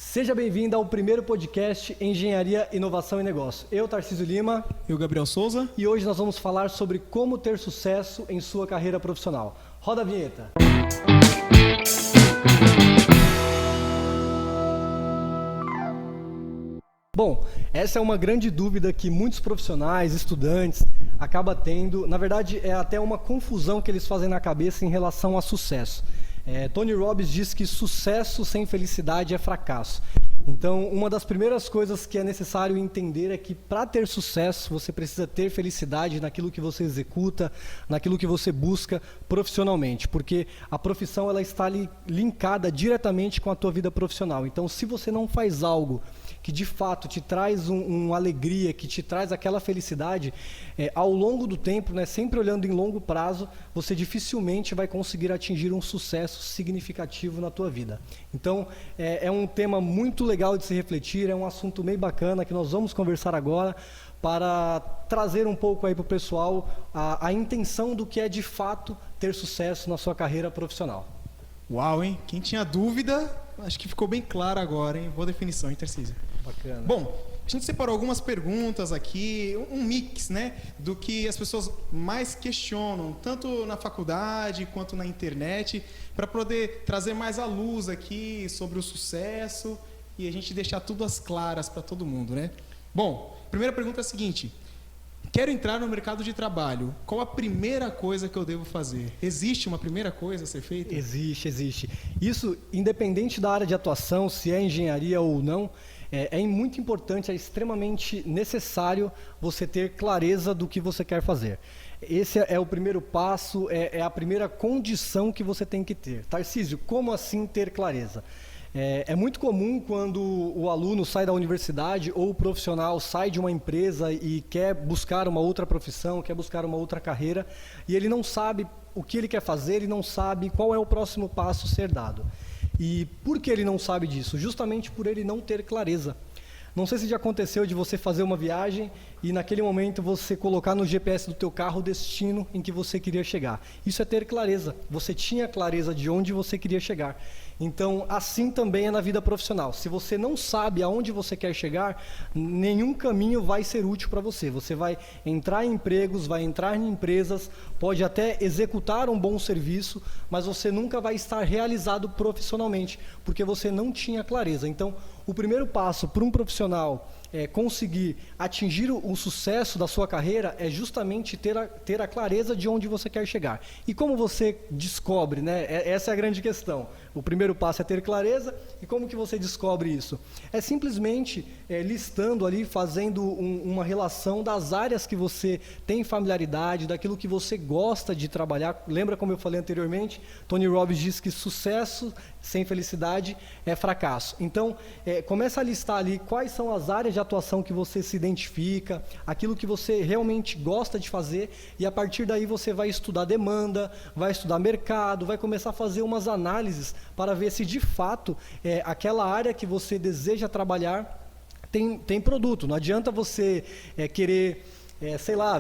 Seja bem-vindo ao primeiro podcast Engenharia, Inovação e Negócio. Eu, Tarcísio Lima. E o Gabriel Souza. E hoje nós vamos falar sobre como ter sucesso em sua carreira profissional. Roda a vinheta. Bom, essa é uma grande dúvida que muitos profissionais, estudantes, acabam tendo. Na verdade, é até uma confusão que eles fazem na cabeça em relação a sucesso. Tony Robbins diz que sucesso sem felicidade é fracasso. Então, uma das primeiras coisas que é necessário entender é que para ter sucesso, você precisa ter felicidade naquilo que você executa, naquilo que você busca profissionalmente, porque a profissão ela está linkada diretamente com a tua vida profissional. Então, se você não faz algo que de fato te traz uma alegria, que te traz aquela felicidade, ao longo do tempo, né, sempre olhando em longo prazo, você dificilmente vai conseguir atingir um sucesso significativo na tua vida. Então, é um tema muito legal de se refletir, é um assunto meio bacana que nós vamos conversar agora para trazer um pouco aí para o pessoal a intenção do que é de fato ter sucesso na sua carreira profissional. Uau, hein? Quem tinha dúvida, acho que ficou bem claro agora, hein? Boa definição, hein, Tarcísio? Bacana. Bom, a gente separou algumas perguntas aqui, um mix, né, do que as pessoas mais questionam, tanto na faculdade quanto na internet, para poder trazer mais à luz aqui sobre o sucesso e a gente deixar tudo às claras para todo mundo, né? Bom, primeira pergunta é a seguinte: quero entrar no mercado de trabalho. Qual a primeira coisa que eu devo fazer? Existe uma primeira coisa a ser feita? Existe. Isso, independente da área de atuação, se é engenharia ou não, é muito importante, é extremamente necessário você ter clareza do que você quer fazer. Esse é o primeiro passo, é a primeira condição que você tem que ter. Tarcísio, como assim ter clareza? É muito comum quando o aluno sai da universidade ou o profissional sai de uma empresa e quer buscar uma outra profissão, quer buscar uma outra carreira, e ele não sabe o que ele quer fazer, ele não sabe qual é o próximo passo a ser dado. E por que ele não sabe disso? Justamente por ele não ter clareza. Não sei se já aconteceu de você fazer uma viagem e naquele momento você colocar no GPS do teu carro o destino em que você queria chegar. Isso é ter clareza. Você tinha clareza de onde você queria chegar. Então, assim também é na vida profissional. Se você não sabe aonde você quer chegar, nenhum caminho vai ser útil para você. Você vai entrar em empregos, vai entrar em empresas, pode até executar um bom serviço, mas você nunca vai estar realizado profissionalmente, porque você não tinha clareza. Então, o primeiro passo para um profissional conseguir atingir o sucesso da sua carreira é justamente ter a clareza de onde você quer chegar. E como você descobre, né? Essa é a grande questão. O primeiro passo é ter clareza, e como que você descobre isso? É simplesmente listando ali, fazendo uma relação das áreas que você tem familiaridade, daquilo que você gosta de trabalhar. Lembra como eu falei anteriormente? Tony Robbins diz que sucesso sem felicidade é fracasso. Então, começa a listar ali quais são as áreas de atuação que você se identifica, aquilo que você realmente gosta de fazer, e a partir daí você vai estudar demanda, vai estudar mercado, vai começar a fazer umas análises para ver se de fato aquela área que você deseja trabalhar tem produto. Não adianta você querer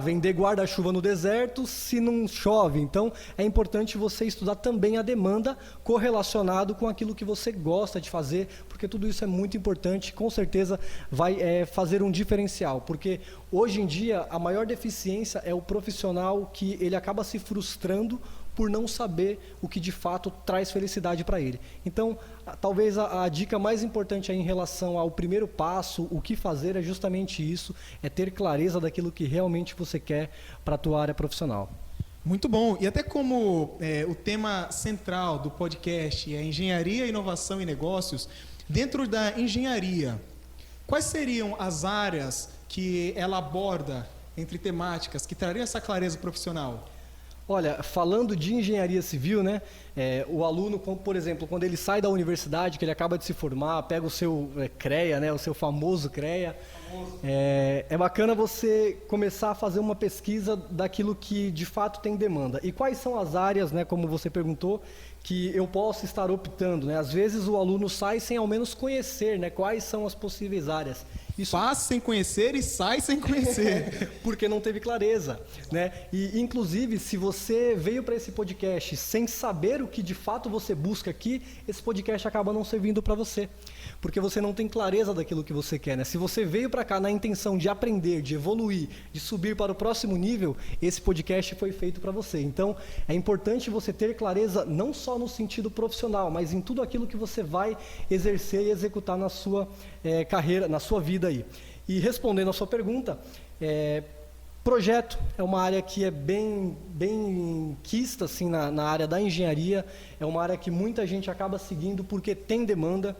vender guarda-chuva no deserto se não chove. Então, é importante você estudar também a demanda correlacionado com aquilo que você gosta de fazer, porque tudo isso é muito importante, com certeza vai fazer um diferencial, porque hoje em dia a maior deficiência é o profissional que ele acaba se frustrando por não saber o que de fato traz felicidade para ele. Então, talvez a dica mais importante aí em relação ao primeiro passo, o que fazer, é justamente isso, é ter clareza daquilo que realmente você quer para a tua área profissional. Muito bom. E até como o tema central do podcast é engenharia, inovação e negócios, dentro da engenharia, quais seriam as áreas que ela aborda entre temáticas que trariam essa clareza profissional? Olha, falando de engenharia civil, né, o aluno, por exemplo, quando ele sai da universidade, que ele acaba de se formar, pega o seu CREA, né, o seu famoso CREA, é bacana você começar a fazer uma pesquisa daquilo que de fato tem demanda. E quais são as áreas, né, como você perguntou, que eu posso estar optando, né? Às vezes o aluno sai sem ao menos conhecer, né, quais são as possíveis áreas. Faz sem conhecer e sai sem conhecer. Porque não teve clareza, né? E, inclusive, se você veio para esse podcast sem saber o que de fato você busca aqui, esse podcast acaba não servindo para você. Porque você não tem clareza daquilo que você quer, né? Se você veio para cá na intenção de aprender, de evoluir, de subir para o próximo nível, esse podcast foi feito para você. Então, é importante você ter clareza não só no sentido profissional, mas em tudo aquilo que você vai exercer e executar na sua carreira, na sua vida aí. E respondendo a sua pergunta, projeto é uma área que é bem quista assim, na área da engenharia, é uma área que muita gente acaba seguindo porque tem demanda.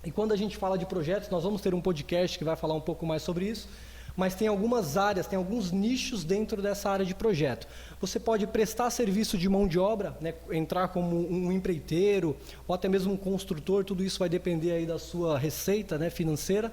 E quando a gente fala de projetos, nós vamos ter um podcast que vai falar um pouco mais sobre isso, mas tem algumas áreas, tem alguns nichos dentro dessa área de projeto. Você pode prestar serviço de mão de obra, né, entrar como um empreiteiro, ou até mesmo um construtor, tudo isso vai depender aí da sua receita, né, financeira.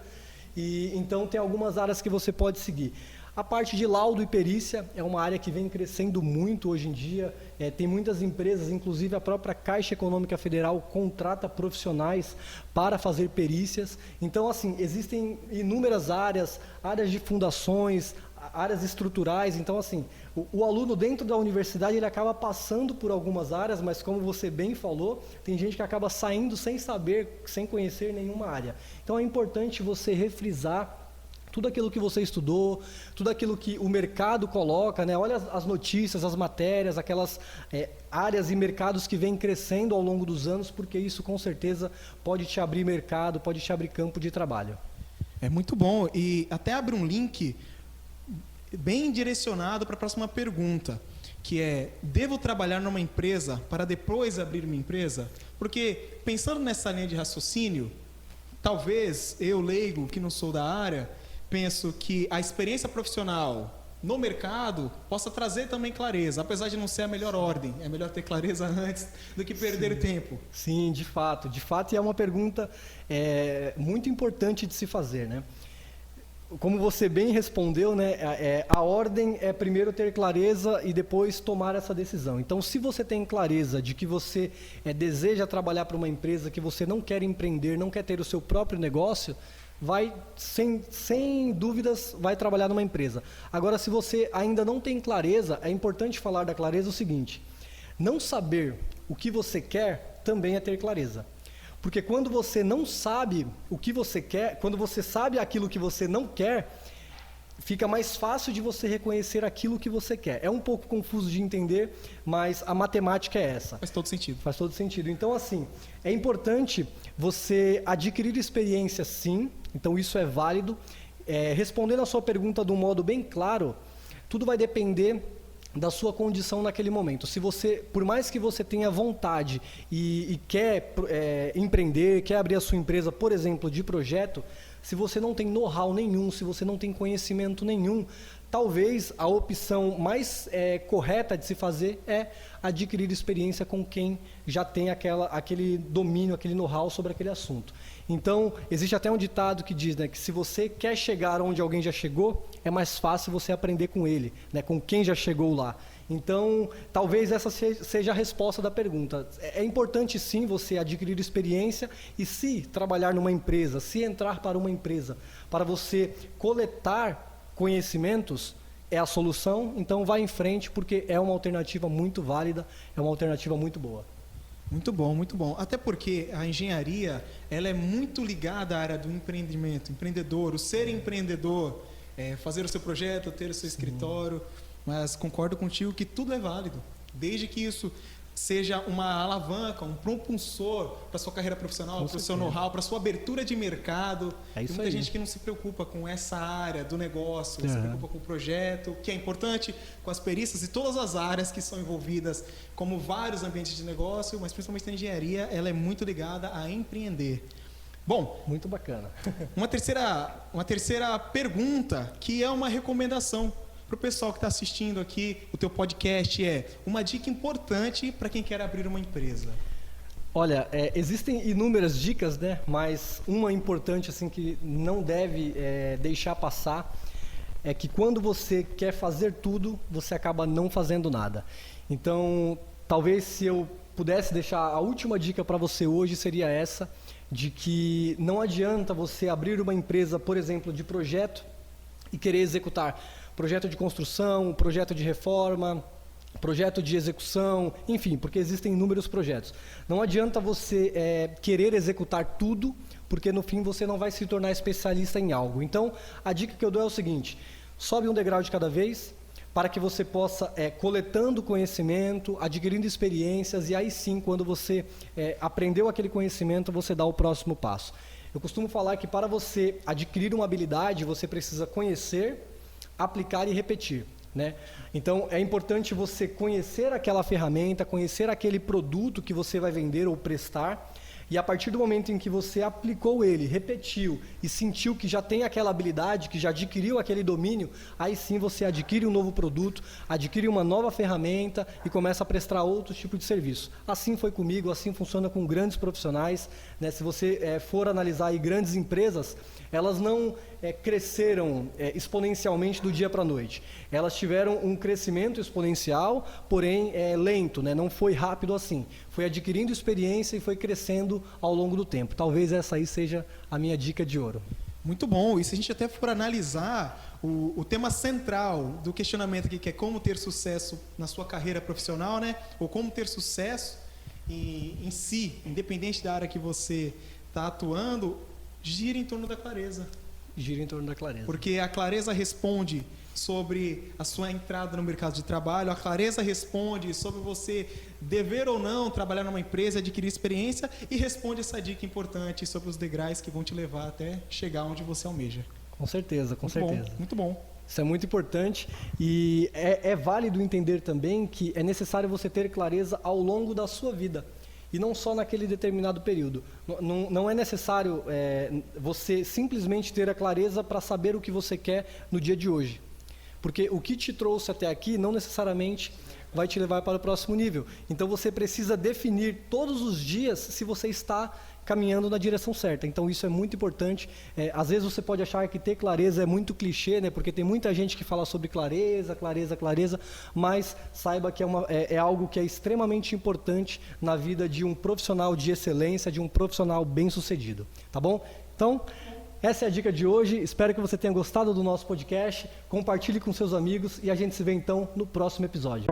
E então tem algumas áreas que você pode seguir. A parte de laudo e perícia é uma área que vem crescendo muito hoje em dia. Tem muitas empresas, inclusive a própria Caixa Econômica Federal contrata profissionais para fazer perícias. Então, assim, existem inúmeras áreas de fundações, áreas estruturais. Então, assim, o aluno dentro da universidade ele acaba passando por algumas áreas, mas como você bem falou, tem gente que acaba saindo sem saber, sem conhecer nenhuma área. Então, é importante você refrisar tudo aquilo que você estudou, tudo aquilo que o mercado coloca, né? Olha as notícias, as matérias, aquelas áreas e mercados que vêm crescendo ao longo dos anos, porque isso com certeza pode te abrir mercado, pode te abrir campo de trabalho. É muito bom. E até abre um link bem direcionado para a próxima pergunta, que é: devo trabalhar numa empresa para depois abrir uma empresa? Porque pensando nessa linha de raciocínio, talvez eu, leigo, que não sou da área, penso que a experiência profissional no mercado possa trazer também clareza, apesar de não ser a melhor ordem. É melhor ter clareza antes do que perder tempo. Sim, de fato. De fato, e é uma pergunta muito importante de se fazer, né? Como você bem respondeu, né, a ordem é primeiro ter clareza e depois tomar essa decisão. Então, se você tem clareza de que você deseja trabalhar para uma empresa, que você não quer empreender, não quer ter o seu próprio negócio, vai, sem dúvidas, vai trabalhar numa empresa. Agora, se você ainda não tem clareza, é importante falar da clareza o seguinte: não saber o que você quer também é ter clareza. Porque quando você não sabe o que você quer, quando você sabe aquilo que você não quer, fica mais fácil de você reconhecer aquilo que você quer. É um pouco confuso de entender, mas a matemática é essa. Faz todo sentido. Faz todo sentido. Então, assim, é importante você adquirir experiência, sim. Então, isso é válido. Respondendo a sua pergunta de um modo bem claro, tudo vai depender da sua condição naquele momento. Se você, por mais que você tenha vontade e quer empreender, quer abrir a sua empresa, por exemplo, de projeto, se você não tem know-how nenhum, se você não tem conhecimento nenhum, talvez a opção mais correta de se fazer é adquirir experiência com quem já tem aquele domínio, aquele know-how sobre aquele assunto. Então, existe até um ditado que diz, né, que se você quer chegar onde alguém já chegou, é mais fácil você aprender com ele, né, com quem já chegou lá. Então, talvez essa seja a resposta da pergunta. É importante, sim, você adquirir experiência e, se trabalhar numa empresa, se entrar para uma empresa, para você coletar conhecimentos, é a solução. Então, vá em frente, porque é uma alternativa muito válida, é uma alternativa muito boa. Muito bom, muito bom. Até porque a engenharia, ela é muito ligada à área do empreendimento, empreendedor, o ser empreendedor, fazer o seu projeto, ter o seu escritório. Mas concordo contigo que tudo é válido, desde que isso seja uma alavanca, um propulsor para a sua carreira profissional, para o seu know-how, para a sua abertura de mercado. Tem muita gente que não se preocupa com essa área do negócio, se preocupa com o projeto, que é importante, com as perícias e todas as áreas que são envolvidas, como vários ambientes de negócio, mas principalmente a engenharia, ela é muito ligada a empreender. Bom, muito bacana. Uma terceira pergunta, que é uma recomendação para o pessoal que está assistindo aqui, o teu podcast, uma dica importante para quem quer abrir uma empresa. Olha, existem inúmeras dicas, né? Mas uma importante assim que não deve deixar passar é que quando você quer fazer tudo, você acaba não fazendo nada. Então, talvez se eu pudesse deixar a última dica para você hoje seria essa, de que não adianta você abrir uma empresa, por exemplo, de projeto e querer executar projeto de construção, projeto de reforma, projeto de execução, enfim, porque existem inúmeros projetos. Não adianta você querer executar tudo, porque no fim você não vai se tornar especialista em algo. Então, a dica que eu dou é o seguinte: sobe um degrau de cada vez, para que você possa, coletando conhecimento, adquirindo experiências, e aí sim, quando você aprendeu aquele conhecimento, você dá o próximo passo. Eu costumo falar que para você adquirir uma habilidade, você precisa conhecer, aplicar e repetir, né? Então, é importante você conhecer aquela ferramenta, conhecer aquele produto que você vai vender ou prestar, e a partir do momento em que você aplicou ele, repetiu e sentiu que já tem aquela habilidade, que já adquiriu aquele domínio, aí sim você adquire um novo produto, adquire uma nova ferramenta e começa a prestar outro tipo de serviço. Assim foi comigo, assim funciona com grandes profissionais, né? Se você for analisar aí grandes empresas, elas não cresceram exponencialmente do dia para a noite. Elas tiveram um crescimento exponencial, porém lento, né? Não foi rápido assim. Foi adquirindo experiência e foi crescendo ao longo do tempo. Talvez essa aí seja a minha dica de ouro. Muito bom. E se a gente até for analisar o tema central do questionamento aqui, que é como ter sucesso na sua carreira profissional, né? Ou como ter sucesso em si, independente da área que você está atuando, gira em torno da clareza. Gira em torno da clareza. Porque a clareza responde sobre a sua entrada no mercado de trabalho, a clareza responde sobre você dever ou não trabalhar numa empresa, adquirir experiência, e responde essa dica importante sobre os degraus que vão te levar até chegar onde você almeja. Com certeza, com certeza. Muito bom. Isso é muito importante, e é válido entender também que é necessário você ter clareza ao longo da sua vida, e não só naquele determinado período. Não é necessário você simplesmente ter a clareza para saber o que você quer no dia de hoje. Porque o que te trouxe até aqui não necessariamente vai te levar para o próximo nível. Então você precisa definir todos os dias se você está caminhando na direção certa. Então isso é muito importante. Às vezes você pode achar que ter clareza é muito clichê, né? Porque tem muita gente que fala sobre clareza, clareza, clareza, mas saiba que é algo que é extremamente importante na vida de um profissional de excelência, de um profissional bem-sucedido. Tá bom? Então, essa é a dica de hoje. Espero que você tenha gostado do nosso podcast. Compartilhe com seus amigos e a gente se vê então no próximo episódio.